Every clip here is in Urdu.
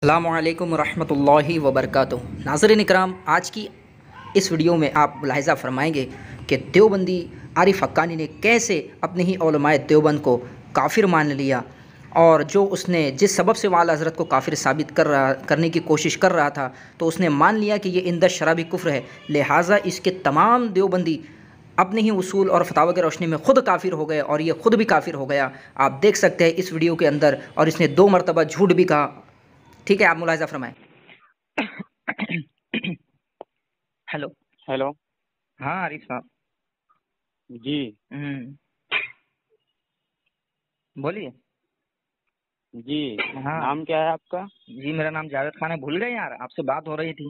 السلام علیکم ورحمۃ اللہ وبرکاتہ۔ ناظرین اکرام، آج کی اس ویڈیو میں آپ ملاحظہ فرمائیں گے کہ دیوبندی عارف حقانی نے کیسے اپنے ہی علماء دیوبند کو کافر مان لیا، اور جو اس نے جس سبب سے اعلیٰ حضرت کو کافر ثابت کرنے کی کوشش کر رہا تھا، تو اس نے مان لیا کہ یہ عند الشرع بھی کفر ہے، لہٰذا اس کے تمام دیوبندی اپنے ہی اصول اور فتاوی کی روشنی میں خود کافر ہو گئے، اور یہ خود بھی کافر ہو گیا۔ آپ دیکھ سکتے ہیں اس ویڈیو کے اندر، اور اس نے 2 مرتبہ جھوٹ بھی کہا۔ ٹھیک ہے، آپ ملاحظہ فرمائیں۔ ہیلو ہیلو، ہاں عارف صاحب جی بولیے۔ جی، ہاں نام کیا ہے آپ کا؟ جی، میرا نام جاوید خان ہے۔ بھول گئے یار، آپ سے بات ہو رہی تھی۔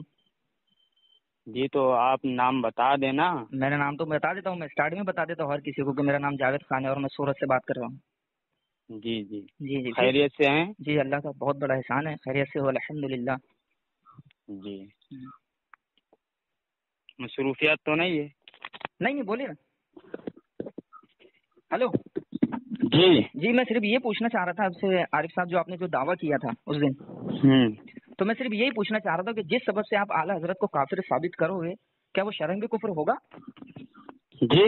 جی تو آپ نام بتا دینا۔ میرا نام تو بتا دیتا ہوں، میں اسٹارٹ میں بتا دیتا ہوں ہر کسی کو کہ میرا نام جاوید خان ہے اور میں سورت سے بات کر رہا ہوں۔ جی جی، جی جی خیریت سے ہیں؟ جی، اللہ کا بہت بڑا احسان ہے، خیریت سے ہو الحمدللہ۔ جی، مصروفیات تو نہیں ہے؟ نہیں بولیے نا۔ ہلو جی جی، میں صرف یہ پوچھنا چاہ رہا تھا آپ سے عارف صاحب، جو آپ نے جو دعویٰ کیا تھا اس دن، تو میں صرف یہی پوچھنا چاہ رہا تھا کہ جس سبب سے آپ اعلیٰ حضرت کو کافر ثابت کرو گے، کیا وہ شرعاً بھی کفر ہوگا؟ جی،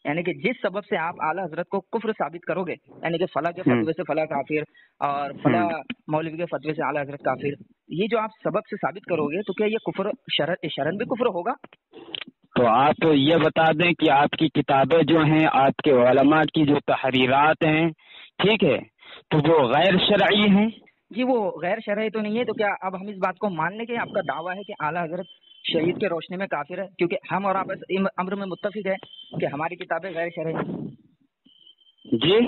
یعنی کہ جس سبب سے آپ اعلیٰ حضرت کو کفر ثابت کرو گے، یعنی کہ فلاں کے فتوے سے فلاں کافر اور فلاں مولوی کے فتوے سے اعلیٰ حضرت کافر، یہ جو آپ سبب سے ثابت کرو گے، تو کیا یہ کفر شرعاً بھی کفر ہوگا؟ تو آپ یہ بتا دیں کہ آپ کی کتابیں جو ہیں، آپ کے علماء کی جو تحریرات ہیں، ٹھیک ہے، تو وہ غیر شرعی ہیں؟ جی، وہ غیر شرعی تو نہیں ہے، تو کیا اب ہم اس بات کو مان لیں کہ آپ کا دعویٰ ہے کہ اعلیٰ حضرت شریعت کے روشنی میں کافر ہے، کیونکہ ہم اور آپ اس امر میں متفق ہے کہ ہماری کتابیں غیر شرعی ہیں؟ جی،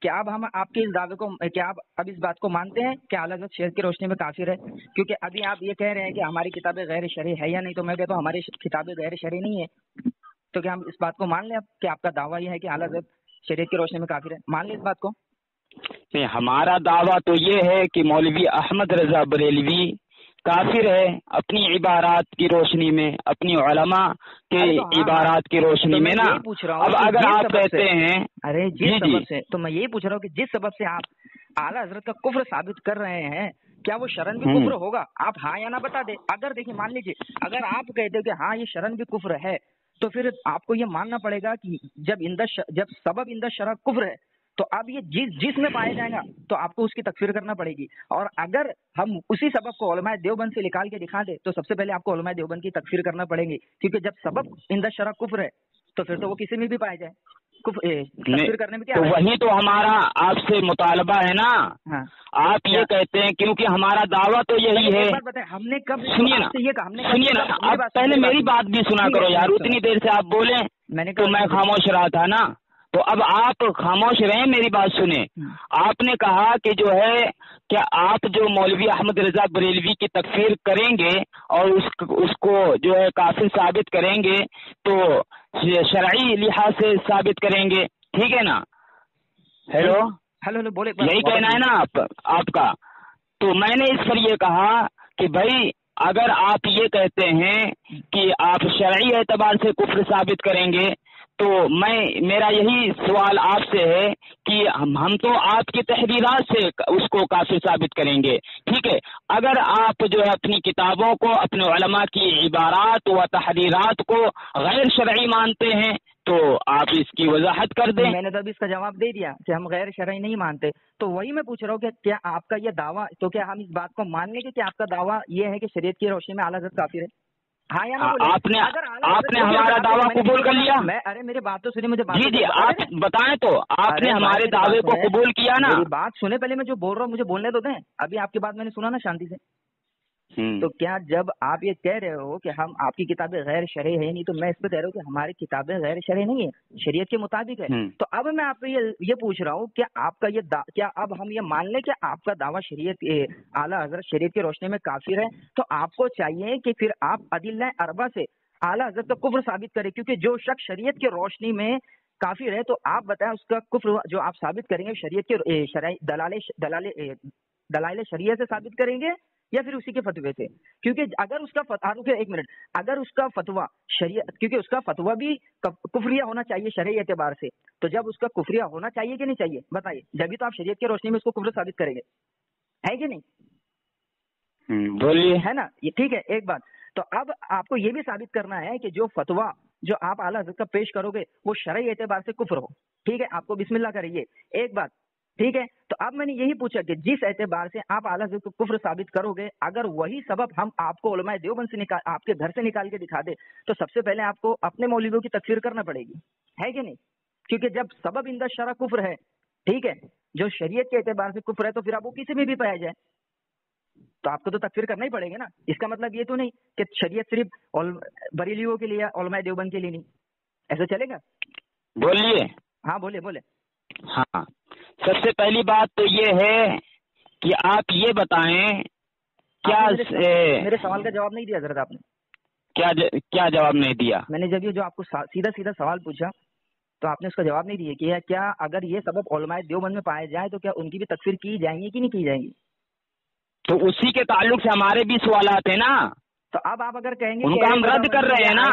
کیا اب ہم آپ کے اس دعوے کو، کیا آپ اب اس بات کو مانتے ہیں کہ اعلیٰ حضرت شریعت کی روشنی میں کافر ہے؟ کیونکہ ابھی آپ یہ کہہ رہے ہیں کہ ہماری کتابیں غیر شرعی ہے یا نہیں، تو میں کہتا ہوں ہماری کتابیں غیر شرعی نہیں ہے، تو کیا ہم اس بات کو مان لیں اب کہ آپ کا دعویٰ یہ ہے کہ اعلیٰ حضرت شریعت کی روشنی میں کافر ہے؟ مان لیں اس بات کو؟ نہیں، ہمارا دعویٰ تو یہ ہے کہ مولوی احمد رضا بریلوی کافر ہے، اپنی عبارات کی روشنی میں، اپنی علماء کے عبارات کی روشنی میں نا۔ اب اگر آپ کہتے ہیں، ارے جس سبب سے، تو میں یہی پوچھ رہا ہوں کہ جس سبب سے آپ اعلیٰ حضرت کا کفر ثابت کر رہے ہیں، کیا وہ شرعاً بھی کفر ہوگا؟ آپ ہاں یا نہ بتا دیں۔ اگر دیکھیں، مان لیجیے اگر آپ کہتے کہ ہاں یہ شرعاً بھی کفر ہے، تو پھر آپ کو یہ ماننا پڑے گا کہ جب سبب عند الشرع کفر ہے، تو اب یہ جس میں پایا جائے گا تو آپ کو اس کی تکفیر کرنا پڑے گی، اور اگر ہم اسی سبب کو علماء دیوبند سے نکال کے دکھا دیں، تو سب سے پہلے آپ کو علماء دیوبند کی تکفیر کرنا پڑے گی، کیونکہ جب سبب عند الشرع کفر ہے تو پھر تو وہ کسی میں بھی پایا جائے، تکفیر کرنے میں کیا تو ہے؟ وہی تو ہمارا آپ سے مطالبہ ہے نا۔ ہاں، آپ یہ کہتے ہیں کیونکہ ہمارا دعویٰ تو یہی ہے۔ ایک بات بتائیں، ہم نے کب سنیے نا، یہ کہا، ہم نے سنیے نا، آپ پہلے میری بات بھی سنا کرو یار، اتنی دیر سے آپ بولیں تو میں خاموش رہا تھا نا، تو اب آپ خاموش رہیں، میری بات سنیں۔ آپ نے کہا کہ جو ہے کہ آپ جو مولوی احمد رضا بریلوی کی تکفیر کریں گے اور اس کو جو ہے کافر ثابت کریں گے، تو شرعی لحاظ سے ثابت کریں گے، ٹھیک ہے نا؟ ہیلو ہلو بولے، یہی کہنا ہے نا آپ کا؟ تو میں نے اس پر یہ کہا کہ بھائی اگر آپ یہ کہتے ہیں کہ آپ شرعی اعتبار سے کفر ثابت کریں گے، تو میرا یہی سوال آپ سے ہے کہ ہم تو آپ کی تحریرات سے اس کو کافر ثابت کریں گے، ٹھیک ہے؟ اگر آپ جو ہے اپنی کتابوں کو، اپنے علماء کی عبارات و تحریرات کو غیر شرعی مانتے ہیں، تو آپ اس کی وضاحت کر دیں۔ میں نے تو ابھی اس کا جواب دے دیا کہ ہم غیر شرعی نہیں مانتے، تو وہی میں پوچھ رہا ہوں کہ کیا آپ کا یہ دعویٰ، تو کیا ہم اس بات کو مان لیں کہ آپ کا دعویٰ یہ ہے کہ شریعت کی روشنی میں اعلیٰ حضرت کافر ہے؟ ہاں یا نہ بولے؟ آپ نے ہمارا دعویٰ قبول کر لیا؟ ارے میری بات تو سنیے، مجھے جی آپ بتائیں، تو آپ نے ہمارے دعوے کو قبول کیا نا؟ میری بات سنے پہلے، میں جو بول رہا ہوں مجھے بولنے تو دیں، ابھی آپ کی بات میں نے سنا نا شانتی سے۔ تو کیا جب آپ یہ کہہ رہے ہو کہ ہم آپ کی کتابیں غیر شرعی ہے نہیں، تو میں اس پہ کہہ رہا ہوں کہ ہماری کتابیں غیر شرعی نہیں ہے، شریعت کے مطابق ہے۔ تو اب میں آپ سے یہ پوچھ رہا ہوں کہ آپ کا کیا اب ہم یہ مان لیں کہ آپ کا دعویٰ شریعت اعلیٰ حضرت شریعت کی روشنی میں کافر ہے، تو آپ کو چاہیے کہ پھر آپ ادلہ اربعہ سے اعلیٰ حضرت کا کفر ثابت کریں، کیونکہ جو شخص شریعت کی روشنی میں کافر ہے، تو آپ بتائیں اس کا کفر جو آپ ثابت کریں گے شریعت کے دلائل شریعت سے ثابت کریں گے یا پھر اسی کے فتوے سے؟ کیونکہ اگر اس کا ایک منٹ، اگر اس کا فتویٰ شریعت، کیونکہ اس کا فتویٰ بھی کفریہ ہونا چاہیے شرعی اعتبار سے، تو جب اس کا کفریہ ہونا چاہیے کہ نہیں چاہیے بتائیے، جبھی تو آپ شریعت کی روشنی میں اس کو کفر ثابت کریں گے، ہے کہ نہیں؟ بولیے. ہے نا یہ ٹھیک ہے. ایک بات تو اب آپ کو یہ بھی ثابت کرنا ہے کہ جو فتویٰ جو آپ اعلیٰ حضرت کا پیش کرو گے وہ شرعی اعتبار سے کفر ہو. ٹھیک ہے, آپ کو بسم اللہ کریے. ایک بات ٹھیک ہے. تو اب میں نے یہی پوچھا کہ جس اعتبار سے آپ اعلیٰ حضرت کو کفر ثابت کرو گے, اگر وہی سبب ہم آپ کو علماء دیوبند سے آپ کے گھر سے نکال کے دکھا دے تو سب سے پہلے آپ کو اپنے مولویوں کی تکفیر کرنا پڑے گی, ہے کہ نہیں؟ کیونکہ جب سبب عند الشرع کفر ہے, ٹھیک ہے, جو شریعت کے اعتبار سے کفر ہے, تو پھر آپ وہ کسی میں بھی پایا جائے تو آپ کو تو تکفیر کرنا ہی پڑے گا نا. اس کا مطلب یہ تو نہیں کہ شریعت صرف بریلیوں کے لیے علماء دیوبند کے لیے نہیں. ایسا چلے گا؟ بولیے. ہاں بولے. ہاں, سب سے پہلی بات تو یہ ہے کہ آپ یہ بتائیں کیا میرے سوال کا جواب نہیں دیا حضرت آپ نے. کیا جواب نہیں دیا؟ میں نے جب یہ جو آپ کو سیدھا سوال پوچھا تو آپ نے اس کا جواب نہیں دیا کہ کیا اگر یہ سبب علماء دیوبند میں پائے جائے تو کیا ان کی بھی تکفیر کی جائیں گی کہ نہیں کی جائیں گی؟ تو اسی کے تعلق سے ہمارے بھی سوالات ہیں نا. تو اب آپ اگر کہیں گے ان کا ہم رد کر رہے ہیں نا.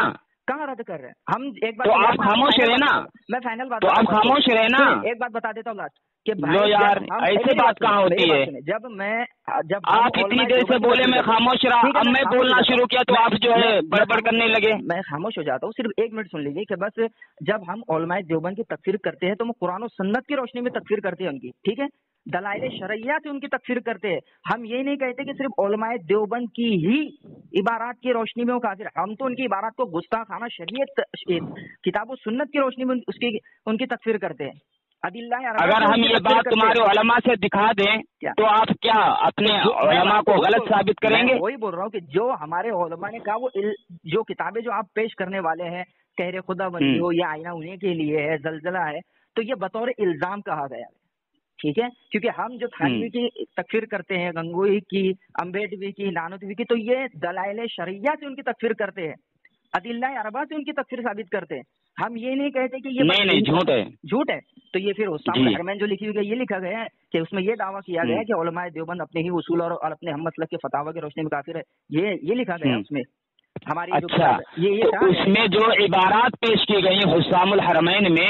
کہاں رد کر رہے ہیں ہم؟ ایک بات تو آپ خاموش رہے نا. میں فائنل بات تو آپ خاموش رہے نا. ایک بات بتا دیتا ہوں لاسٹ کہ لو یار ایسے بات کہاں ہوتی ہے؟ جب آپ اتنی دیر سے بولے میں خاموش رہا, اب میں بولنا شروع کیا تو آپ جو ہے بڑبڑ کرنے لگے. میں خاموش ہو جاتا ہوں. صرف ایک منٹ سن لیجیے کہ بس جب ہم علماء دیوبند کی تکفیر کرتے ہیں تو وہ قرآن و سنت کی روشنی میں تکفیر کرتے ہیں ان کی, ٹھیک ہے, دلائل شرعیہ سے ان کی تکفیر کرتے ہیں. ہم یہ نہیں کہتے کہ صرف علماء دیوبند کی ہی عبارات کی روشنی میں وہ کافر. ہم تو ان کی عبارات کو گستاخانہ شریعت کتاب و سنت کی روشنی میں ان کی تکفیر کرتے ہیں. اگر ہم یہ بات تمہارے علماء سے دکھا دیں تو آپ کیا اپنے علماء کو غلط ثابت کریں گے؟ وہی بول رہا ہوں کہ جو ہمارے علماء نے کہا وہ جو کتابیں جو آپ پیش کرنے والے ہیں, کہر خدا بندی ہو یا آئینہ انہیں کے لیے ہے, زلزلہ ہے, تو یہ بطور الزام کہا گیا ہے, ٹھیک ہے, کیونکہ ہم جو تھانوی کی تکفیر کرتے ہیں, گنگوئی کی, امبیڈوی کی, نانوتوی کی, تو یہ دلائل شرعیہ سے ان کی تکفیر کرتے ہیں, ادلہ اربعہ سے ان کی تکفیر ثابت کرتے ہیں. ہم یہ نہیں کہتے کہ یہ نہیں جھوٹ ہے. تو یہ پھر حسام الحرمین جو لکھی ہوئی ہے یہ لکھا گیا ہے کہ اس میں یہ دعویٰ کیا گیا ہے کہ علماء دیوبند اپنے ہی اصول اور اپنے ہم مسلک کے فتاوی کی روشنی میں کافر ہے. یہ لکھا گیا ہے اس میں ہماری. اچھا, تو اس میں جو عبارات پیش کی گئی حسام الحرمین میں,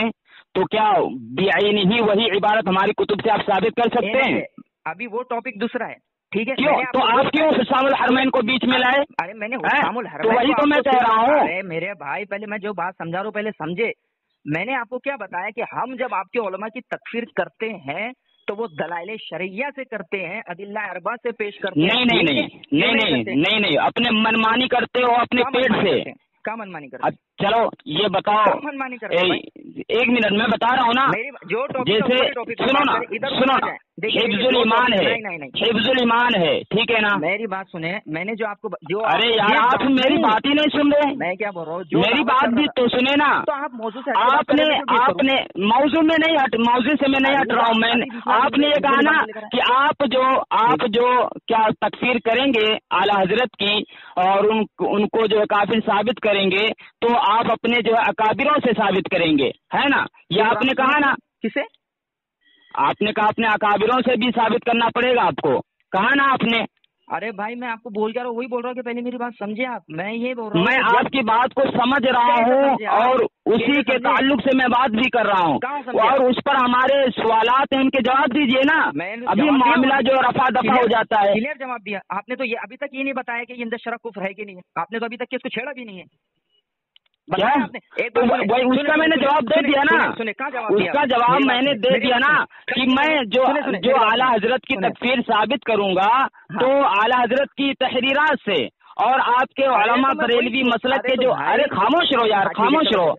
تو کیا بعینہ ہی وہی عبارت ہماری کتب سے آپ ثابت کر سکتے ہیں؟ ابھی وہ ٹاپک دوسرا ہے, ٹھیک ہے. تو آپ کیوں حسام الحرمین کو بیچ میں لائے؟ ارے میں نے حسام الحرمین, تو وہی تو میں کہہ رہا ہوں. ارے میرے بھائی پہلے میں جو بات سمجھا رہا ہوں پہلے سمجھے. میں نے آپ کو کیا بتایا کہ ہم جب آپ کے علماء کی تکفیر کرتے ہیں تو وہ دلائل شرعیہ سے کرتے ہیں, ادلہ اربعہ سے پیش کرتے ہیں. نہیں, اپنے منمانی کرتے ہو اپنے پیٹ سے. کیا منمانی کرتے؟ چلو یہ بتاؤ. منمانی کرتے ایک منٹ میں بتا رہا ہوں نا. جیسے سنو نا, حفظ الایمان ہے, حفظ الایمان ہے, ٹھیک ہے نا. میری بات سنیں, میں نے جو آپ کو جو ارے یار آپ میری بات ہی نہیں سن رہے. میں کیا بول رہا ہوں, میری بات بھی تو سنیں نا. تو آپ موضوع سے آپ نے موضوع میں نہیں موضوع سے میں نہیں ہٹ رہا ہوں. میں آپ نے یہ کہا نا کہ آپ جو کیا تکفیر کریں گے اعلیٰ حضرت کی اور ان کو جو ہے کافر ثابت کریں گے تو آپ اپنے جو ہے اکابروں سے ثابت کریں گے, ہے نا. یہ آپ نے کہا نا. کسے؟ آپ نے کہا اپنے اکابروں سے بھی ثابت کرنا پڑے گا آپ کو, کہا نا آپ نے. ارے بھائی میں آپ کو بول جا رہا ہوں, وہی بول رہا ہوں کہ پہلے میری بات سمجھے آپ. میں یہ بول رہا ہوں, میں آپ کی بات کو سمجھ رہا ہوں اور اسی کے تعلق سے میں بات بھی کر رہا ہوں اور اس پر ہمارے سوالات ہیں, ان کے جواب دیجیے نا. ابھی معاملہ جو رفع دفع ہو جاتا ہے. کلیئر جواب دیا آپ نے. تو یہ ابھی تک یہ نہیں بتایا کہ یہ عند الشرع کفر ہے کہ نہیں ہے. آپ نے تو ابھی تک اس کو چھیڑا بھی نہیں ہے. اس کا میں نے جواب دے دیا نا. اس کا جواب میں نے دے دیا نا کہ میں جو اعلیٰ حضرت کی تکفیر ثابت کروں گا تو اعلیٰ حضرت کی تحریرات سے اور آپ کے علماء بریلوی مسلک کے جو, ارے خاموش رہو یار, خاموش رہو.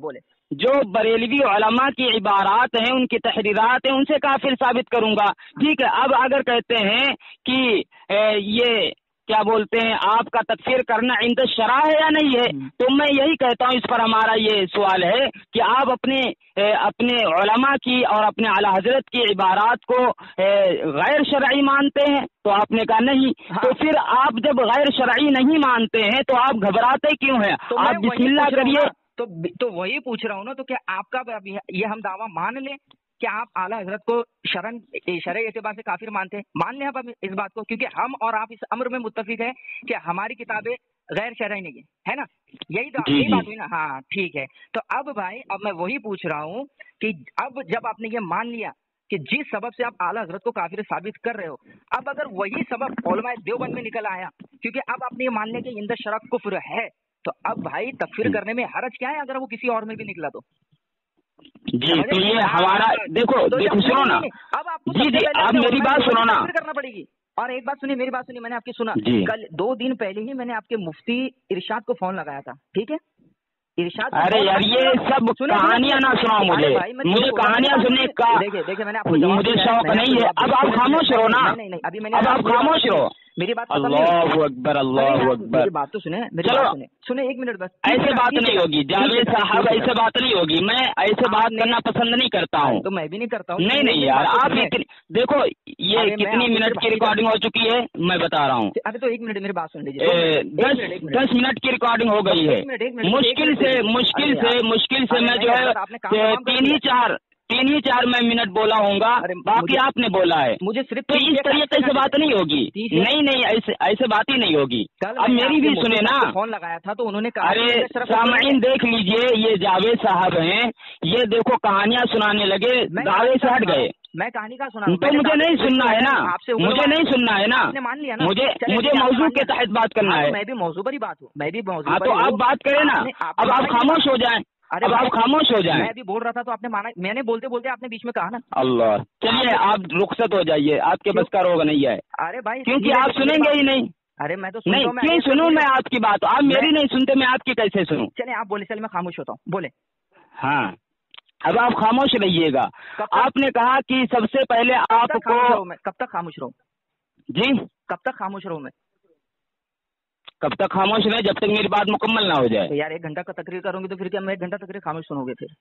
بولے جو بریلوی علماء کی عبارات ہیں, ان کی تحریرات ہیں, ان سے کافر ثابت کروں گا. ٹھیک ہے. اب اگر کہتے ہیں کہ یہ کیا بولتے ہیں آپ کا تکفیر کرنا عند الشرع ہے یا نہیں ہے, تو میں یہی کہتا ہوں اس پر ہمارا یہ سوال ہے کہ آپ اپنے علماء کی اور اپنے اعلیٰ حضرت کی عبارات کو غیر شرعی مانتے ہیں. تو آپ نے کہا نہیں. تو پھر آپ جب غیر شرعی نہیں مانتے ہیں تو آپ گھبراتے کیوں ہیں؟ آپ بسم اللہ کریے. تو وہی پوچھ رہا ہوں نا. تو کیا آپ کا یہ ہم دعویٰ مان لیں کہ آپ اعلیٰ حضرت کو شرعی اعتبار سے کافر مانتے ہیں؟ مان لیں آپ اس بات کو, کیونکہ ہم اور آپ اس امر میں متفق ہیں کہ ہماری کتابیں غیر شرعی نہیں ہے نا. یہی بات ہوئی نا. ہاں ٹھیک ہے. تو اب بھائی اب میں وہی پوچھ رہا ہوں کہ اب جب آپ نے یہ مان لیا کہ جس سبب سے آپ اعلیٰ حضرت کو کافر ثابت کر رہے ہو، اب اگر وہی سبب علماء دیوبند میں نکل آیا، کیونکہ اب آپ نے یہ مان لیا کہ عند الشرع کفر ہے، تو اب بھائی تکفیر کرنے میں حرج کیا ہے اگر وہ کسی اور میں بھی نکلا تو؟ جی تو یہ ہمارا دیکھو سنو نا، اب آپ کو جی آپ میری بات سنو نا، کرنا پڑے گی۔ اور ایک بات سنیے، میری بات سنیے، میں نے آپ کی سنا جی کل 2 دن پہلے ہی میں نے آپ کے مفتی ارشاد کو فون لگایا تھا، ٹھیک ہے؟ ارشاد ارے یار یہ سب کہانیاں نہ سناؤ مجھے کہانیاں سننے کا دیکھیے میں نے مجھے شوق نہیں ہے۔ اب آپ خاموش رہو نا، ابھی میں نے اب آپ خاموش رہو۔ میری بات اللہ اکبر اللہ اکبر، میری بات تو سنیں، میری بات سنیں 1 منٹ بس۔ ایسے بات نہیں ہوگی جاوید صاحب، ایسے بات نہیں ہوگی، میں ایسے بات کرنا پسند نہیں کرتا ہوں۔ تو میں بھی نہیں کرتا ہوں۔ نہیں یار آپ دیکھو یہ کتنی منٹ کی ریکارڈنگ ہو چکی ہے میں بتا رہا ہوں۔ ابھی تو 1 منٹ میری بات سن لیجیے، 10 منٹ کی ریکارڈنگ ہو گئی ہے، مشکل سے میں جو ہے 3 ہی 4 میں منٹ بولا ہوں گا، باقی آپ نے بولا ہے۔ مجھے صرف تو اس طریقے سے بات نہیں ہوگی، نہیں ایسے بات ہی نہیں ہوگی۔ اب میری بھی سنیں نا، فون لگایا تھا تو انہوں نے کہا ارے سامعین دیکھ لیجئے، یہ جاوید صاحب ہیں، یہ دیکھو کہانیاں سنانے لگے، دعوے سے ہٹ گئے۔ میں کہانی کا سنا تو مجھے نہیں سننا ہے نا، مجھے نہیں سننا ہے نا، مان لیا نا، مجھے موضوع کے تحت بات کرنا ہے۔ میں بھی موضوع پر ہی بات ہوں، میں بھی موضوع ہاں تو آپ بات کریں نا، اب آپ خاموش ہو جائیں، اب آپ خاموش ہو جائیں۔ میں بھی بول رہا تھا تو آپ نے مانا، میں نے بولتے بولتے آپ نے بیچ میں کہا نا۔ اللہ، چلیے آپ رخصت ہو جائیے، آپ کے بس کا روگ نہیں ہے۔ ارے بھائی کیونکہ آپ سنیں گے ہی نہیں۔ ارے میں تو نہیں کیوں سنوں میں آپ کی بات، آپ میری نہیں سنتے میں آپ کی کیسے سنوں؟ چلے آپ بولے، چلے میں خاموش ہوتا ہوں، بولے۔ ہاں اب آپ خاموش رہیے گا۔ آپ نے کہا کہ سب سے پہلے آپ کو کب تک خاموش رہوں؟ جی کب تک خاموش رہوں میں؟ کب تک خاموش رہے؟ جب تک میری بات مکمل نہ ہو جائے۔ یار 1 گھنٹہ کا تقریر کروں گی تو پھر کیا میں 1 گھنٹہ تقریر خاموش سنو گے پھر؟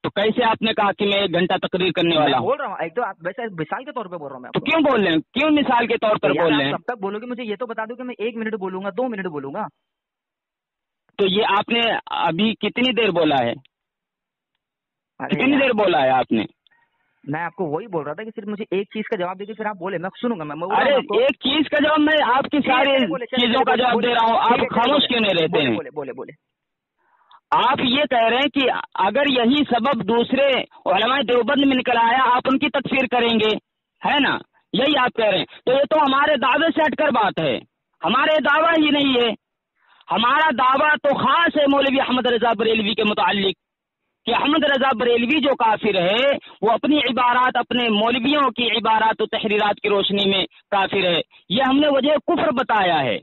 تو کیسے آپ نے کہا کہ میں 1 گھنٹہ تقریر کرنے والا ہوں؟ بول رہا ہوں ایک تو آپ ویسے مثال کے طور پہ بول رہا ہوں میں۔ تو کیوں بول رہے ہیں، کیوں مثال کے طور پر بول رہے ہیں؟ کب تک بولو گے مجھے یہ تو بتا دو کہ میں 1 منٹ بولوں گا، 2 منٹ بولوں گا؟ تو یہ آپ نے ابھی کتنی دیر بولا ہے، کتنی دیر بولا ہے آپ نے؟ میں آپ کو وہی بول رہا تھا کہ صرف مجھے ایک چیز کا جواب دے دیں، پھر آپ بولے، میں سنوں گا۔ میں ارے ایک چیز کا جواب، میں آپ کی ساری چیزوں کا جواب دے رہا ہوں، آپ خاموش کیوں نہیں رہتے ہیں؟ بولے آپ یہ کہہ رہے ہیں کہ اگر یہی سبب دوسرے علماء دیوبند میں نکل آیا آپ ان کی تکفیر کریں گے، ہے نا؟ یہی آپ کہہ رہے ہیں، تو یہ تو ہمارے دعوے سے ہٹ کر بات ہے، ہمارے دعویٰ ہی نہیں ہے۔ ہمارا دعویٰ تو خاص ہے مولوی احمد رضا بریلوی کے متعلق، کہ احمد رضا بریلوی جو کافر ہے وہ اپنی عبارات، اپنے مولویوں کی عبارات و تحریرات کی روشنی میں کافر ہے، یہ ہم نے وجہ کفر بتایا ہے۔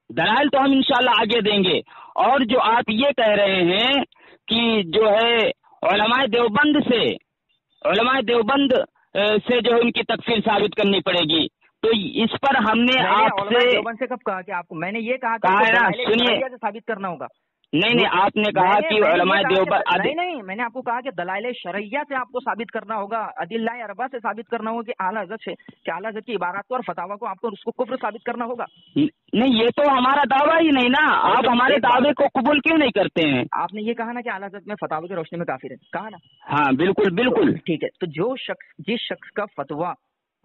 دلائل تو ہم انشاءاللہ آگے دیں گے۔ اور جو آپ یہ کہہ رہے ہیں کہ جو ہے علماء دیوبند سے جو ہے ان کی تکفیر ثابت کرنی پڑے گی، تو اس پر ہم نے آپ سے دیوبند سے کب کہا کہ آپ کو؟ میں نے یہ کہا کہ سنیے ثابت کرنا ہوگا۔ نہیں آپ نے کہا کہ علماء دیوبند، نہیں میں نے آپ کو کہا کہ دلائل شرعیہ سے آپ کو ثابت کرنا ہوگا، ادلہ اربعہ سے ثابت کرنا ہوگا کہ اعلیٰ حضرت سے، کہ اعلیٰ حضرت کی عبارات کو اور فتاویٰ کو آپ کو اس کو کفر ثابت کرنا ہوگا۔ نہیں یہ تو ہمارا دعویٰ ہی نہیں نا، آپ ہمارے دعوے کو قبول کیوں نہیں کرتے ہیں؟ آپ نے یہ کہا نا کہ اعلیٰ حضرت میں فتاوی کی روشنی میں کافر ہے، کہا نا؟ ہاں بالکل ٹھیک ہے، تو جس شخص کا فتویٰ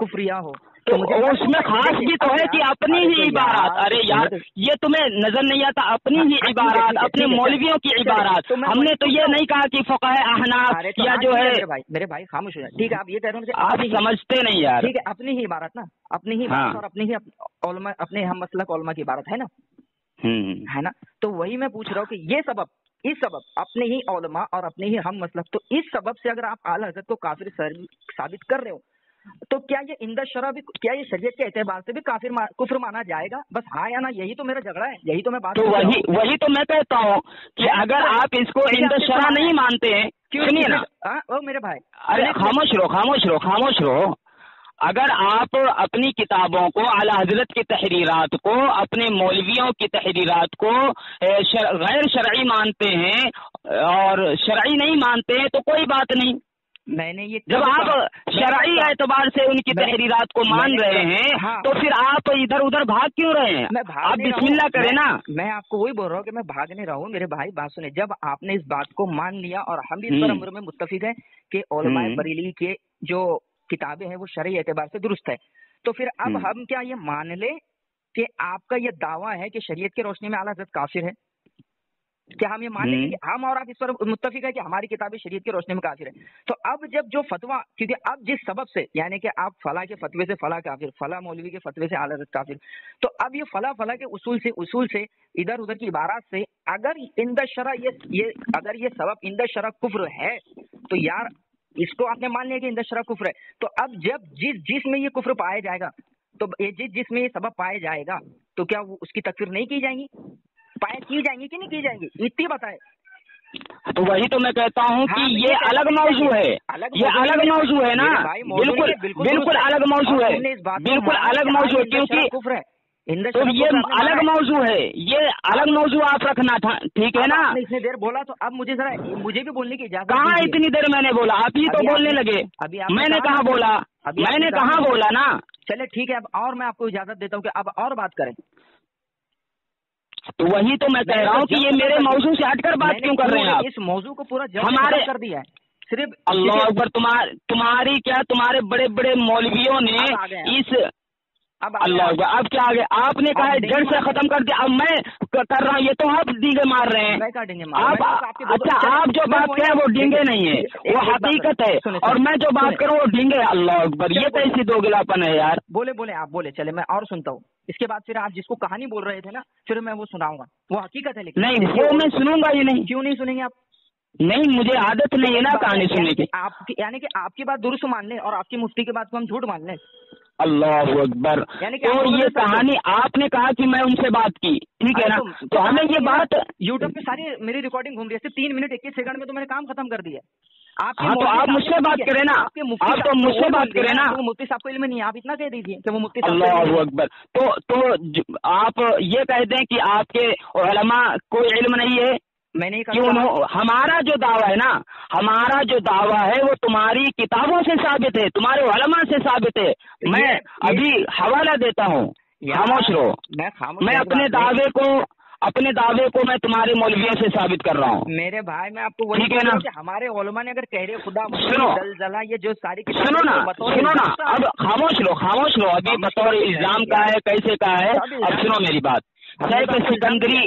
کفریہ ہو تو اس میں خاص بھی تو ہے کہ اپنی ہی عبارات، ارے یار یہ تمہیں نظر نہیں آتا، اپنی ہی عبارات، اپنے مولویوں کی عبارات، ہم نے تو یہ نہیں کہا کہ فقہ احناف یا جو ہے، میرے بھائی خاموش ہو جائے، ٹھیک ہے؟ آپ یہ کہہ رہے ہیں آپ سمجھتے نہیں یار، ٹھیک ہے، اپنی ہی عبارت نا، اپنی ہی عبارت اور اپنی ہی علماء، اپنے ہم مسلک علماء کی عبارت ہے نا، تو وہی میں پوچھ رہا ہوں کہ یہ اس سبب اپنے ہی علماء اور اپنے ہی ہم مسلک، تو اس سبب سے اگر آپ اعلیٰ حضرت کو کافر ثابت کر رہے ہو تو کیا یہ عند الشرع بھی، کیا یہ شریعت کے اعتبار سے بھی کفر مانا جائے گا؟ بس ہاں یا نا، یہی تو میرا جھگڑا ہے، یہی تو میں بات، تو وہی تو میں کہتا ہوں کہ اگر آپ اس کو عند الشرع نہیں مانتے ہیں، سنیے نا میرے بھائی، ارے خاموش رہو، اگر آپ اپنی کتابوں کو، اعلیٰ حضرت کی تحریرات کو، اپنے مولویوں کی تحریرات کو غیر شرعی مانتے ہیں اور شرعی نہیں مانتے ہیں تو کوئی بات نہیں۔ میں نے یہ جب آپ شرعی اعتبار سے ان کی تحریرات کو مان رہے ہیں تو پھر آپ ادھر ادھر بھاگ کیوں رہے ہیں؟ آپ بسم اللہ کریں نا۔ میں آپ کو وہی بول رہا ہوں کہ میں بھاگ نہیں رہا ہوں میرے بھائی، بات سنیں، جب آپ نے اس بات کو مان لیا اور ہم بھی اس پر امر میں متفق ہیں کہ علماء بریلوی کے جو کتابیں ہیں وہ شرعی اعتبار سے درست ہے، تو پھر اب ہم کیا یہ مان لیں کہ آپ کا یہ دعویٰ ہے کہ شریعت کی روشنی میں اعلیٰ حضرت کافر ہے؟ کہ ہم یہ مان لیں کہ ہم اور آپ اس پر متفق ہے کہ ہماری کتاب شریعت کی روشنی میں کافر ہے. تو اب جب جو فتویٰ، کیونکہ اب جس سبب سے یعنی کہ آپ فلاں کے فتوے سے فلاں کافر، فلاں مولوی کے فتوے سے اعلی حضرت کافر، تو اب یہ فلاں کے اصول سے ادھر ادھر کی عبارات سے اگر عند الشرع اگر یہ سبب عند الشرع کفر ہے تو یار اس کو آپ نے مان لیا کہ عند الشرع کفر ہے. تو اب جب جس میں یہ کفر پایا جائے گا، تو جس میں یہ سبب پایا جائے گا تو کیا وہ اس کی تکفیر نہیں کی جائیں گی؟ پائے کی جائیں گی کہ نہیں کی جائیں گی؟ اتنی بتائے. تو وہی تو میں کہتا ہوں کہ یہ الگ موضوع ہے، یہ الگ موضوع ہے نا، بالکل الگ موضوع ہے، بالکل الگ موضوع ہے، کیونکہ تو یہ الگ موضوع ہے، یہ الگ موضوع آپ رکھنا تھا، ٹھیک ہے نا. اتنی دیر بولا تو اب مجھے بھی بولنے کی اجازت. کہاں اتنی دیر میں نے بولا؟ آپ ہی تو بولنے لگے. میں نے کہاں بولا؟ میں نے کہاں بولا نا. چلے ٹھیک ہے، اب اور میں آپ کو اجازت دیتا ہوں کہ اب اور بات کریں. تو وہی تو میں کہہ رہا ہوں کہ یہ میرے موضوع سے ہٹ کر بات کیوں کر رہے ہیں آپ؟ اس موضوع کو پورا ہمارے کر دیا ہے. صرف اللہ اکبر، تمہاری کیا، تمہارے بڑے بڑے مولویوں نے اس اللہ اکبر، اب کیا آگے آپ نے کہا جڑ سے ختم کر دیا. اب میں کر رہا ہوں، یہ تو آپ ڈینگے مار رہے ہیں. اچھا، آپ جو بات کہیں وہ ڈینگے نہیں ہے، وہ حقیقت ہے، اور میں جو بات کروں وہ ڈینگے. اللہ اکبر، یہ کیسی دوگلاپن ہے یار. بولے آپ بولے، چلے میں اور سنتا ہوں. اس کے بعد پھر آپ جس کو کہانی بول رہے تھے نا، پھر میں وہ سناؤں گا، وہ حقیقت ہے. لیکن نہیں، وہ میں سنوں گا ہی نہیں. کیوں نہیں سنیں گے آپ؟ نہیں، مجھے عادت نہیں ہے نا کہانی سننے کی. یعنی کہ آپ کی بات درست مان لیں اور آپ کی مفتی کی بات کو ہم جھوٹ مان لیں. اللہ اکبر. تو یہ کہانی آپ نے کہا کہ میں ان سے بات کی، ٹھیک ہے نا، تو ہمیں یہ بات یوٹیوب پہ ساری میری ریکارڈنگ گھوم رہی ہے. 3 منٹ 21 سیکنڈ میں تو میں نے کام ختم کر دیا. ہاں تو آپ مجھ سے بات کریں نا، آپ تو مجھ سے بات کریں نا. وہ مفتی صاحب کو علم نہیں ہے، آپ اتنا کہہ دیجیے کہ وہ مفتی صاحب. اللہ اکبر. تو آپ یہ کہہ دیں کہ آپ کے علماء کو علم نہیں ہے. میں نے کیوں؟ ہمارا جو دعویٰ ہے نا، ہمارا جو دعویٰ ہے وہ تمہاری کتابوں سے ثابت ہے، تمہارے علماء سے ثابت ہے. میں ابھی حوالہ دیتا ہوں، خاموش رہو. میں اپنے دعوے کو میں تمہارے مولویوں سے ثابت کر رہا ہوں. میرے بھائی میں آپ کو وہی کہہ رہا ہوں کہ ہمارے علماء نے اگر کہہ رہے خدا زلزلہ یہ جو ساری سنو نا اب خاموش رہو. ابھی بطور الزام کا ہے، کیسے کا ہے، اب سنو میری بات. شیخ سکندری،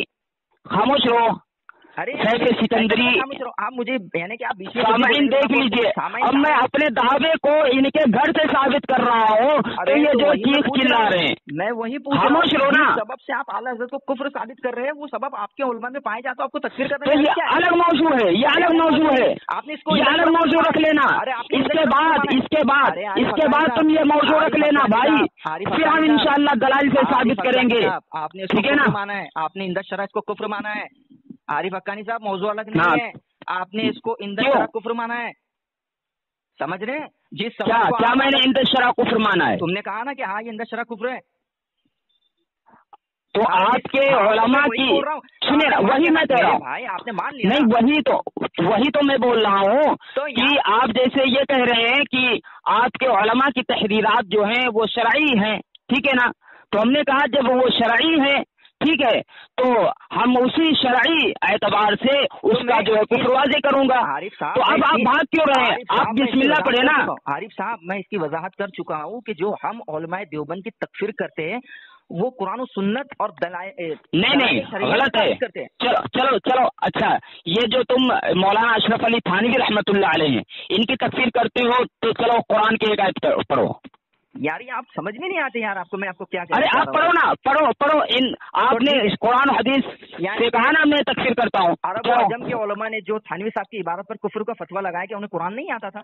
خاموش رہو. شیخ سکندری، آپ مجھے یعنی کہ آپ سامعین دیکھ لیجئے. اب میں اپنے دعوے کو ان کے گھر سے ثابت کر رہا ہوں، تو یہ جو چیخ چلا رہے ہیں، میں وہی پوچھ رہا ہوں. سبب سے آپ اعلیٰ حضرت کو کفر ثابت کر رہے ہیں، وہ سبب آپ کے علماء میں پائے جاتا ہے، آپ کو تکفیر کرنا ہے. یہ الگ موضوع ہے، یہ الگ موضوع ہے. آپ نے اس کو یہ الگ موضوع رکھ لینا. اس کے بعد تم یہ موضوع رکھ لینا بھائی، پھر ہم انشاءاللہ دلائل سے ثابت کریں گے. آپ نے اس کو کفر مانا ہے، آپ نے عند الشرع اس کو کفر مانا ہے. عارف حقانی صاحب، موضوع الگ نہیں ہے، آپ نے اس کو عند الشرع کفر مانا ہے. سمجھ رہے ہیں؟ جس کیا میں نے عند الشرع کفر مانا ہے؟ تم نے کہا نا کہ ہاں یہ عند الشرع کفر ہے. تو آپ کے علماء کی سنیں، وہی میں کہہ رہا ہوں بھائی، آپ نے مان لیا. نہیں، وہی تو میں بول رہا ہوں کہ آپ جیسے یہ کہہ رہے ہیں کہ آپ کے علماء کی تحریرات جو ہیں وہ شرعی ہیں، ٹھیک ہے نا. تو ہم نے کہا جب وہ شرعی ہے، ٹھیک ہے، تو ہم اسی شرعی اعتبار سے اس کا جو ہے کفر واضح کروں گا. تو اب آپ بات کیوں رہے ہیں؟ آپ بسم اللہ پڑھے نا. عارف صاحب، میں اس کی وضاحت کر چکا ہوں کہ جو ہم علماء دیوبند کی تکفیر کرتے ہیں وہ قرآن و سنت اور نہیں غلط ہے. چلو اچھا، یہ جو تم مولانا اشرف علی تھانوی رحمۃ اللہ علیہ ہیں ان کی تکفیر کرتے ہو، تو چلو قرآن کی ایک آیت پڑھو. یار یہ آپ سمجھ میں نہیں آتے یار، آپ کو میں آپ کو کیا ارے آپ پڑھو نا، پڑھو. آپ نے قرآن حدیث سے کہا نا میں تکفیر کرتا ہوں. عرب و عجم کے علماء نے جو تھانوی صاحب کی عبارت پر کفر کا فتویٰ لگایا کہ انہیں قرآن نہیں آتا تھا.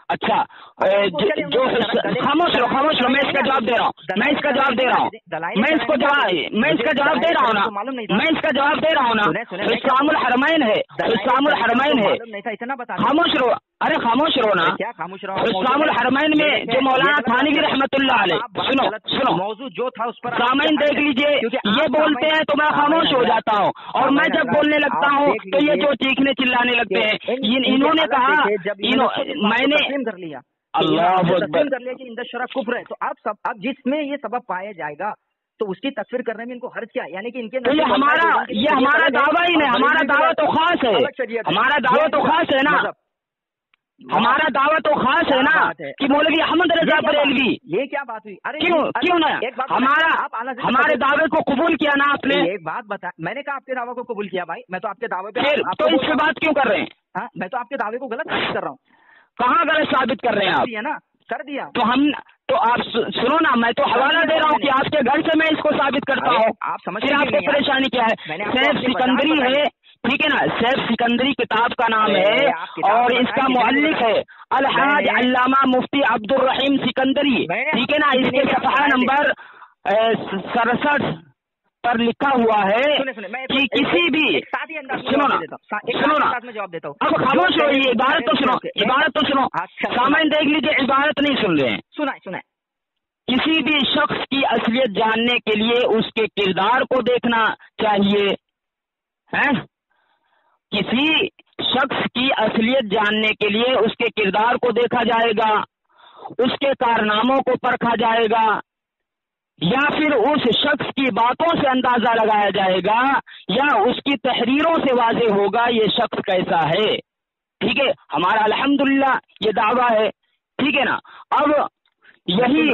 اچھا، جو خاموش رہو، میں اس کا جواب دے رہا ہوں. میں اس کا جواب دے رہا ہوں نا. میں اس کا جواب دے رہا ہوں نا. اسلام الحرمین ہے، اسلام الحرمین ہے. خاموش رہو. ارے خاموش رہو نا. کیا خاموش رہو؟ اسلام الحرمین میں جو مولانا تھانوی رحمۃ اللہ علیہ، سنو موضوع جو تھا اس پر سامعین دیکھ لیجئے. یہ بولتے ہیں تو میں خاموش ہو جاتا ہوں، اور میں جب بولنے لگتا ہوں تو یہ جو چیخنے چلانے لگتے ہیں. انہوں نے کہا، میں نے کر لیا، اللہ کر لیا کہ عند الشرع کفر ہے. تو اب جس میں یہ سبب پایا جائے گا تو اس کی تکفیر کرنے میں ان کو حرج کیا؟ یعنی کہ ان کے یہ ہمارا دعویٰ ہی نہیں، ہمارا دعویٰ تو خاص ہے، ہمارا دعویٰ تو خاص ہے نا. ہمارا دعویٰ تو خاص ہے نا کہ مولوی احمد رضا بریلوی. یہ کیا بات ہوئی؟ ارے کیوں نہ ہمارے دعوے کو قبول کیا نا آپ نے؟ ایک بات بتا، میں نے کہا آپ کے دعوے کو قبول کیا بھائی، میں تو آپ کے دعوے پہ تو اس پہ بات کیوں کر رہے ہیں؟ میں تو آپ کے دعوے کو غلط ثابت کر رہا ہوں. کہاں غلط ثابت کر رہے ہیں آپ؟ نا کر دیا تو آپ سنو نا، میں تو حوالہ دے رہا ہوں کہ آپ کے گھر سے میں اس کو ثابت کرتا ہوں. آپ سمجھ آپ کو پریشانی کیا ہے؟ سیف سکندری ہے، ٹھیک ہے نا، سیف سکندری کتاب کا نام ہے اور اس کا مؤلف ہے الحاج علامہ مفتی عبد الرحیم سکندری، ٹھیک ہے نا. اس کے صفحہ نمبر 67 پر لکھا ہوا ہے کہ کسی بھی سنو نا اب خاموش ہو، یہ عبارت تو سنو سامعین دیکھ لیجیے، عبارت نہیں سن رہے ہیں. سنائے کسی بھی شخص کی اصلیت جاننے کے لیے اس کے کردار کو دیکھنا چاہیے. کسی شخص کی اصلیت جاننے کے لیے اس کے کردار کو دیکھا جائے گا، اس کے کارناموں کو پرکھا جائے گا، یا پھر اس شخص کی باتوں سے اندازہ لگایا جائے گا، یا اس کی تحریروں سے واضح ہوگا یہ شخص کیسا ہے. ٹھیک ہے، ہمارا الحمدللہ یہ دعویٰ ہے، ٹھیک ہے نا. اب یہی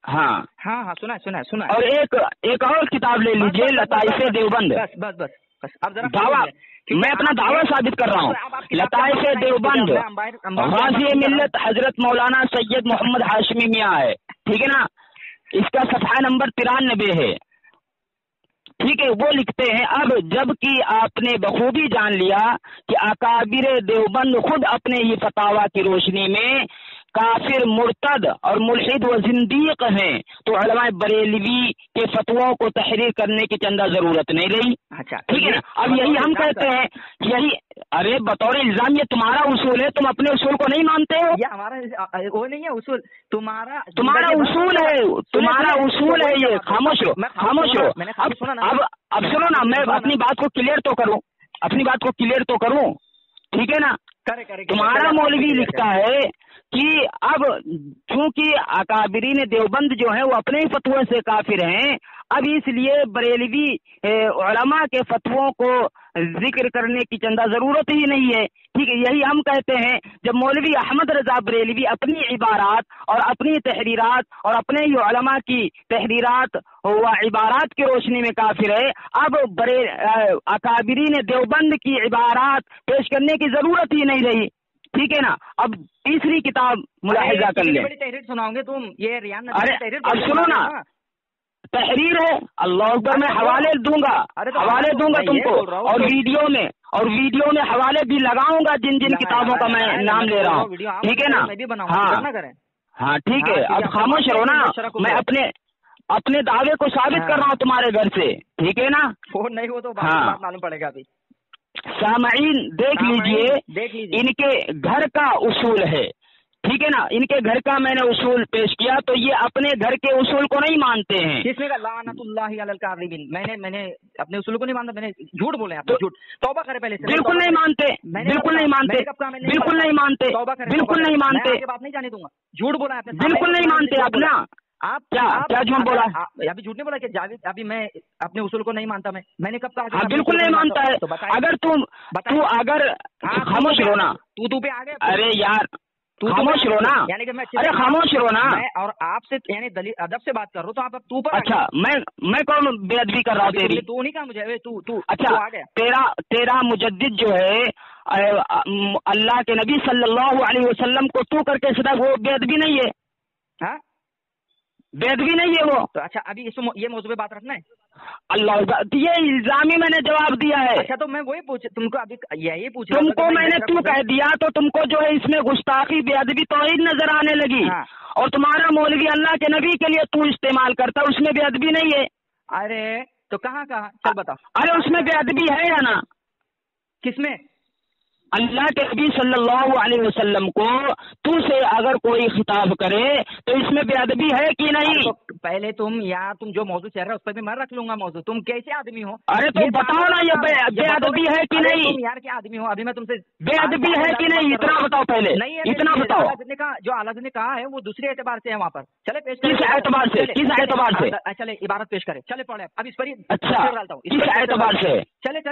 ہاں سنا اور ایک اور کتاب لے لیجیے، لطائف دیوبند. بس اب ذرا دعویٰ، میں اپنا دعویٰ ثابت کر رہا ہوں. لطائف دیوبند غازی ملت حضرت مولانا سید محمد ہاشمی میاں ہے، ٹھیک ہے نا. اس کا صفحہ نمبر 93 ہے، ٹھیک ہے. وہ لکھتے ہیں اب جب کہ آپ نے بخوبی جان لیا کہ اکابر دیوبند خود اپنے ہی فتاوی کی روشنی میں کافر، مرتد اور ملحد و زندیق ہیں، تو علماء بریلوی کے فتووں کو تحریر کرنے کی چندہ ضرورت نہیں رہی. اچھا ٹھیک ہے نا. اب یہی ہم کہتے ہیں، یہی ارے بطور الزام یہ تمہارا اصول ہے، تم اپنے اصول کو نہیں مانتے ہو. یہ ہمارا وہ نہیں ہے اصول، تمہارا اصول ہے، تمہارا اصول ہے یہ. خاموش رہو. اب سنو نا، میں اپنی بات کو کلیئر تو کروں، ٹھیک ہے نا. تمہارا مولوی لکھتا ہے کہ اب چونکہ اکابرین دیوبند جو ہیں وہ اپنے ہی فتووں سے کافر ہیں، اب اس لیے بریلوی علماء کے فتووں کو ذکر کرنے کی چندہ ضرورت ہی نہیں ہے. ٹھیک ہے، یہی ہم کہتے ہیں. جب مولوی احمد رضا بریلوی اپنی عبارات اور اپنی تحریرات اور اپنے ہی علماء کی تحریرات و عبارات کی روشنی میں کافر ہے، اب اکابرین دیوبند کی عبارات پیش کرنے کی ضرورت ہی نہیں رہی. ٹھیک ہے نا. اب تیسری کتاب ملاحظہ کر لیں. تحریر سناؤں گے تم، یہ ریان اب سنو نا، تحریر ہے، اللہ اکبر، میں حوالے دوں گا تم کو، اور ویڈیو میں حوالے بھی لگاؤں گا جن کتابوں کا میں نام لے رہا ہوں. ٹھیک ہے نا. ہاں ٹھیک ہے. اب خاموش رہو نا، میں اپنے دعوے کو ثابت کر رہا ہوں تمہارے گھر سے. ٹھیک ہے نا. نہیں وہ تو بات معلوم پڑے گا ابھی. سامعین دیکھ لیجئے، ان کے گھر کا اصول ہے، ٹھیک ہے نا. ان کے گھر کا میں نے اصول پیش کیا، تو یہ اپنے گھر کے اصول کو نہیں مانتے ہیں. کس نے کہا لعنت اللہ علی الکاذبین؟ میں نے اپنے اصول کو نہیں مانتا، میں نے جھوٹ بولے ہیں. جھوٹ توبہ کرے پہلے سے. بالکل نہیں مانتے. بالکل نہیں مانتے. بات نہیں جانے دوں گا. جھوٹ بولا ہے، بالکل نہیں مانتے آپ نا. آپ کیا جھوٹ بولا؟ ابھی جھوٹ نہیں بولا کہ جاوید ابھی میں اپنے اصول کو نہیں مانتا. میں نے کب کہا؟ بالکل نہیں مانتا ہے. اگر اگر خاموش رہو نا. تو پہ آ گئے. ارے یار خاموش رہو نا. یعنی کہ میں خاموش رہو نا. اور آپ سے یعنی ادب سے بات کر رہا ہوں، تو آپ تو پر. اچھا میں کون بے ادبی کر رہا ہوں تیری؟ تو نہیں کہا مجھے تو. اچھا تیرا مجدد جو ہے اللہ کے نبی صلی اللہ علیہ وسلم کو تو کر کے صدا، وہ بے ادبی نہیں ہے. ہاں بے ادبی نہیں ہے وہ. تو اچھا ابھی یہ موضوع پہ بات رکھنا ہے. اللہ، یہ الزامی میں نے جواب دیا ہے. اچھا تو میں وہی پوچھ تم کو، ابھی یہی پوچھ تم کو میں نے تو کہہ دیا، تو تم کو جو ہے اس میں گستاخی، بے ادبی، توہین نظر آنے لگی. اور تمہارا مولوی اللہ کے نبی کے لیے تو استعمال کرتا، اس میں بے ادبی نہیں ہے. ارے تو کہاں چل بتا. ارے اس میں بے ادبی ہے یا نا؟ کس میں؟ اللہ کے نبی صلی اللہ علیہ وسلم کو تو سے اگر کوئی خطاب کرے تو اس میں بے ادبی ہے کہ نہیں؟ پہلے تم جو موضوع چل رہا ہے اس پہ بھی میں رکھ لوں گا موضوع. تم کیسے آدمی ہو؟ ارے تو بتاؤ نا، یہ بے ادبی ہے کہ نہیں؟ تم یار کیا آدمی ہو؟ ابھی میں تم سے بے ادبی ہے کہ نہیں اتنا بتاؤ پہلے. اتنا بتاؤ. جو اعلیٰ نے کہا ہے وہ دوسرے اعتبار سے ہے وہاں پر. چلے پیش کس اعتبار سے؟ چلے عبارت پیش کرے. چلے پڑھے اب اس پر. اچھا کس اعتبار سے؟ چلے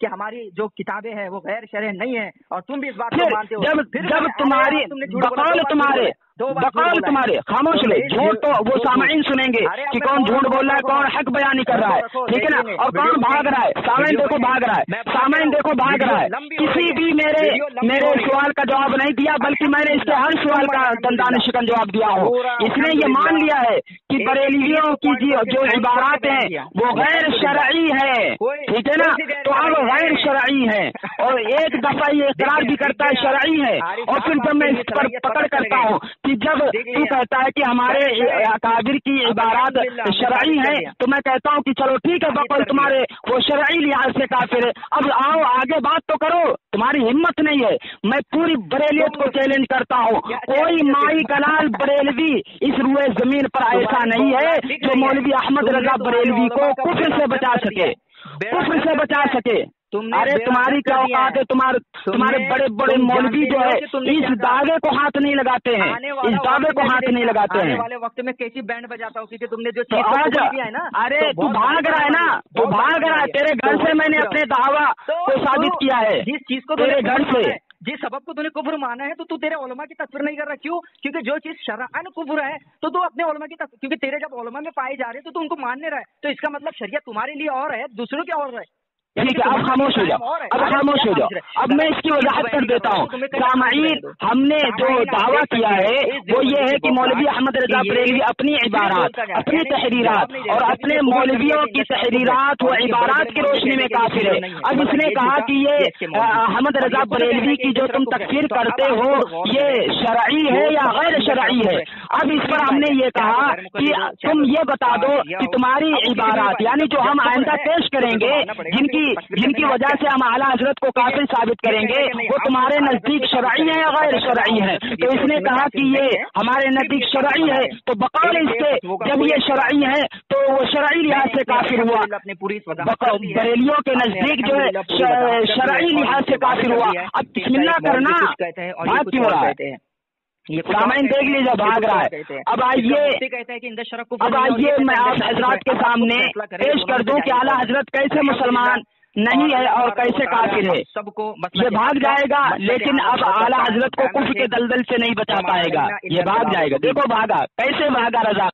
کہ ہماری جو کتابیں ہیں وہ غیر شرعی نہیں ہے اور تم بھی اس بات کو مانتے ہو. جب تمہاری بقول تمہارے خاموش رہے, جھوٹ تو وہ سامعین سنیں گے کہ کون جھوٹ بول رہا ہے, کون حق بیانی کر رہا ہے, ٹھیک ہے نا, اور کون بھاگ رہا ہے. سامعین دیکھو بھاگ رہا ہے, سامعین دیکھو بھاگ رہا ہے. کسی بھی میرے سوال کا جواب نہیں دیا, بلکہ میں نے اس کے ہر سوال کا دندان شکن جواب دیا ہوں. اس نے یہ مان لیا ہے کہ بریلویوں کی جو عبارات ہیں وہ غیر شرعی ہے, ٹھیک ہے نا, تو اب غیر شرعی ہے, اور ایک دفعہ یہ اقرار بھی کرتا ہے شرعی ہے, اور پھر جب میں اس پر پکڑ کرتا ہوں کہ جب تو کہتا ہے کہ ہمارے اکابر کی عبارات شرعی ہیں, تو میں کہتا ہوں کہ چلو ٹھیک ہے بقول تمہارے وہ شرعی لحاظ سے کافر ہے. اب آؤ آگے بات تو کرو, تمہاری ہمت نہیں ہے. میں پوری بریلیت کو چیلنج کرتا ہوں, کوئی مائی کلال بریلوی اس روئے زمین پر ایسا نہیں ہے جو مولوی احمد رضا بریلوی کو کفر سے بچا سکے, کفر سے بچا سکے. ارے تمہاری کیا اوقات ہے, تمہارے بڑے بڑے مولوی جو ہے اس دعوے کو ہاتھ نہیں لگاتے ہیں, اس دعوے کو ہاتھ نہیں لگاتے ہیں. آنے والے وقت میں کیسی بینڈ بجاتا ہوں کیونکہ تم نے جو چیز کیا ہے نا, ارے تو بھاگ رہا ہے نا, تو بھاگ رہا ہے. تیرے گھر سے میں نے اپنے دعویٰ کو ثابت کیا ہے, جس چیز کو تیرے گھر سے, جس سبب کو تو نے کفر مانا ہے تو تیرے علماء کی تکفیر نہیں کر رہا. کیوں؟ کیونکہ جو چیز شرعاً کفر ہے تو اپنے علماء کی تکفیر, کیونکہ تیرے جب علماء میں پائے جا رہے تو ان کو ماننے رہا ہے, تو اس کا مطلب شریعت تمہارے لیے اور ہے, دوسروں کے اور ہے. ٹھیک ہے, اب خاموش ہو جاؤ, اب خاموش ہو جاؤ. اب میں اس کی وضاحت کر دیتا ہوں. سامعین, ہم نے جو دعویٰ کیا ہے وہ یہ ہے کہ مولوی احمد رضا بریلوی اپنی عبارات, اپنی تحریرات اور اپنے مولویوں کی تحریرات و عبارات کی روشنی میں کافر ہے. اب اس نے کہا کہ یہ احمد رضا بریلوی کی جو تم تکفیر کرتے ہو یہ شرعی ہے یا غیر شرعی ہے. اب اس پر ہم نے یہ کہا کہ تم یہ بتا دو کہ تمہاری عبارات, یعنی جو ہم آئندہ پیش کریں گے, جن کی وجہ سے ہم اعلیٰ حضرت کو کافر ثابت کریں گے, وہ تمہارے نزدیک شرعی ہے یا غیر شرعی ہے. تو اس نے کہا کہ یہ ہمارے نزدیک شرعی ہے, تو بقول اس کے جب یہ شرعی ہے تو وہ شرعی لحاظ سے کافر ہوا. بریلیوں کے نزدیک جو ہے شرعی لحاظ سے کافر ہوا. اب بسم اللہ کرنا بات کیوں رہا ہے, سامعین دیکھ لیجیے بھاگ رہا ہے. اب آئیے میں آپ حضرات کے سامنے پیش کر دوں کہ اعلیٰ حضرت کیسے مسلمان نہیں ہے اور کیسے کافر ہے. یہ بھاگ جائے گا, لیکن اب اعلیٰ حضرت کو کفر کے دلدل سے نہیں بچا پائے گا, یہ بھاگ جائے گا. دیکھو بھاگا, کیسے بھاگا رضا